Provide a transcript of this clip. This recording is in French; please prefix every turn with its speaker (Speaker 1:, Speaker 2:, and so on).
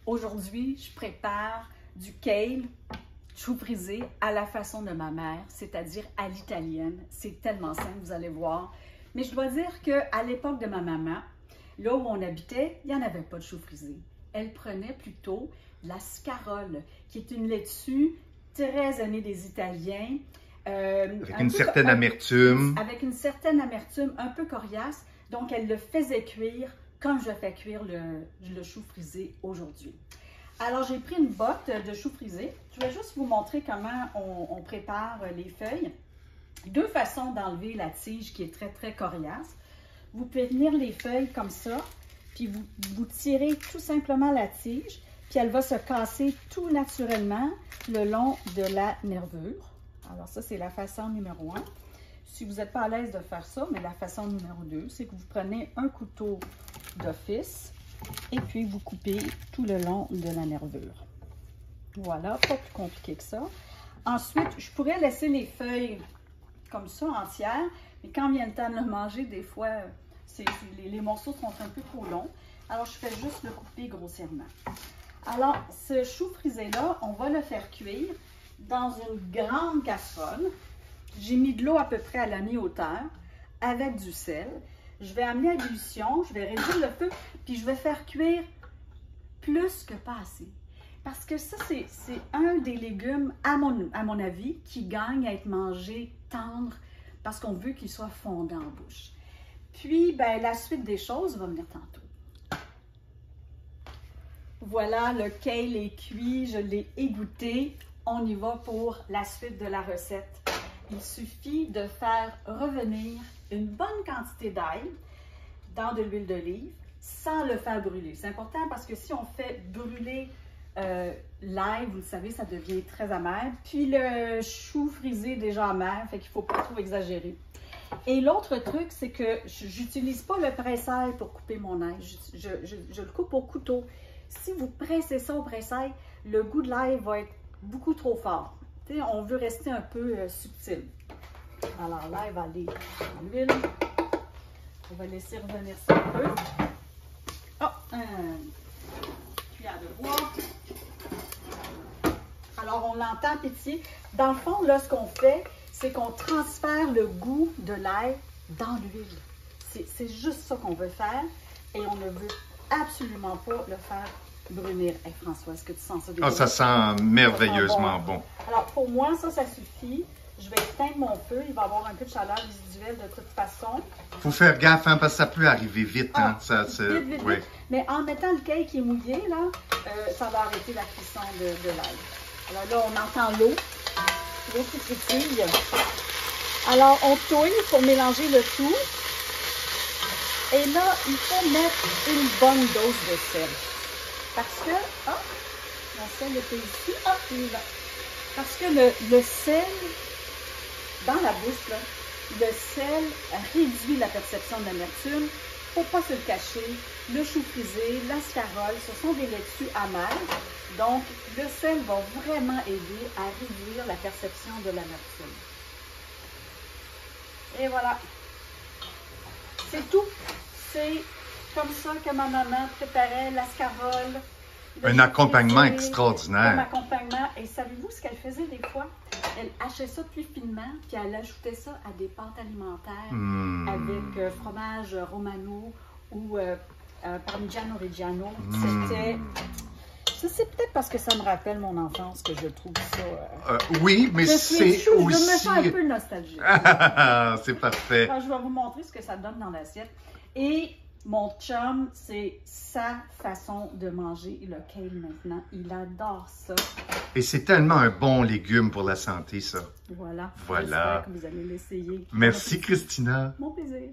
Speaker 1: Aujourd'hui, je prépare du kale, chou frisé à la façon de ma mère, c'est-à-dire à l'italienne. C'est tellement simple, vous allez voir. Mais je dois dire qu'à l'époque de ma maman, là où on habitait, il n'y en avait pas de chou frisé. Elle prenait plutôt la scarole, qui est une laitue très aimée des Italiens.
Speaker 2: Avec une certaine amertume.
Speaker 1: Avec une certaine amertume, un peu coriace. Donc, elle le faisait cuire comme je fais cuire le chou frisé aujourd'hui. Alors, j'ai pris une botte de chou frisé. Je vais juste vous montrer comment on prépare les feuilles. Deux façons d'enlever la tige qui est très, très coriace. Vous pouvez tenir les feuilles comme ça, puis vous tirez tout simplement la tige, puis elle va se casser tout naturellement le long de la nervure. Alors ça, c'est la façon numéro 1. Si vous n'êtes pas à l'aise de faire ça, mais la façon numéro 2, c'est que vous prenez un couteau d'office et puis vous coupez tout le long de la nervure. Voilà, pas plus compliqué que ça. Ensuite, je pourrais laisser les feuilles comme ça, entières, mais quand vient le temps de le manger, des fois, les morceaux sont un peu trop longs. Alors, je fais juste le couper grossièrement. Alors, ce chou frisé-là, on va le faire cuire dans une grande casserole. J'ai mis de l'eau à peu près à la mi-hauteur avec du sel. Je vais amener à ébullition, je vais réduire le feu, puis je vais faire cuire plus que pas assez. Parce que ça, c'est un des légumes, à mon avis, qui gagne à être mangé tendre parce qu'on veut qu'il soit fondant en bouche. Puis, ben, la suite des choses va venir tantôt. Voilà, le kale est cuit, je l'ai égoutté. On y va pour la suite de la recette. Il suffit de faire revenir une bonne quantité d'ail dans de l'huile d'olive sans le faire brûler. C'est important parce que si on fait brûler l'ail, vous le savez, ça devient très amer. Puis le chou frisé est déjà amer, fait qu'il ne faut pas trop exagérer. Et l'autre truc, c'est que j'utilise pas le presse-ail pour couper mon ail. Je le coupe au couteau. Si vous pressez ça au presse-ail, le goût de l'ail va être beaucoup trop fort. T'sais, on veut rester un peu subtil. Alors l'ail va aller dans l'huile. On va laisser revenir ça un peu. Oh, cuillère de bois. Alors, on l'entend pétiller. Dans le fond, là, ce qu'on fait, c'est qu'on transfère le goût de l'ail dans l'huile. C'est juste ça qu'on veut faire. Et on ne veut absolument pas le faire brunir. Hey, François, est-ce que tu sens ça?
Speaker 2: Ah, ça sent merveilleusement bon.
Speaker 1: Alors, pour moi, ça suffit. Je vais éteindre mon feu. Il va y avoir un peu de chaleur résiduelle de toute façon.
Speaker 2: Il faut faire gaffe, hein, parce que ça peut arriver vite. Hein,
Speaker 1: vite. Mais en mettant le cake qui est mouillé, là, ça va arrêter la cuisson de l'ail. Alors là, on entend l'eau qui frétille. Alors, on touille pour mélanger le tout. Et là, il faut mettre une bonne dose de sel. Parce que, mon sel était ici. Il est là. Parce que le sel, dans la bouche, là, le sel réduit la perception de l'amertume. Il ne faut pas se le cacher. Le chou frisé, la scarole, ce sont des laitues amères. Donc, le sel va vraiment aider à réduire la perception de l'amertume. Et voilà. C'est tout. C'est comme ça que ma maman préparait la scarole.
Speaker 2: Un accompagnement extraordinaire.
Speaker 1: Un accompagnement. Et savez-vous ce qu'elle faisait des fois? Elle hachait ça plus finement, puis elle ajoutait ça à des pâtes alimentaires avec fromage romano ou parmigiano reggiano. C'était... C'est peut-être parce que ça me rappelle mon enfance que je trouve ça...
Speaker 2: oui, mais c'est aussi...
Speaker 1: Je me sens un peu nostalgique.
Speaker 2: C'est parfait.
Speaker 1: Alors, je vais vous montrer ce que ça donne dans l'assiette. Et mon chum, c'est sa façon de manger le kale maintenant. Il adore ça.
Speaker 2: Et c'est tellement un bon légume pour la santé, ça.
Speaker 1: Voilà.
Speaker 2: Voilà.
Speaker 1: J'espère que vous allez l'essayer.
Speaker 2: Merci, Christina.
Speaker 1: Mon plaisir.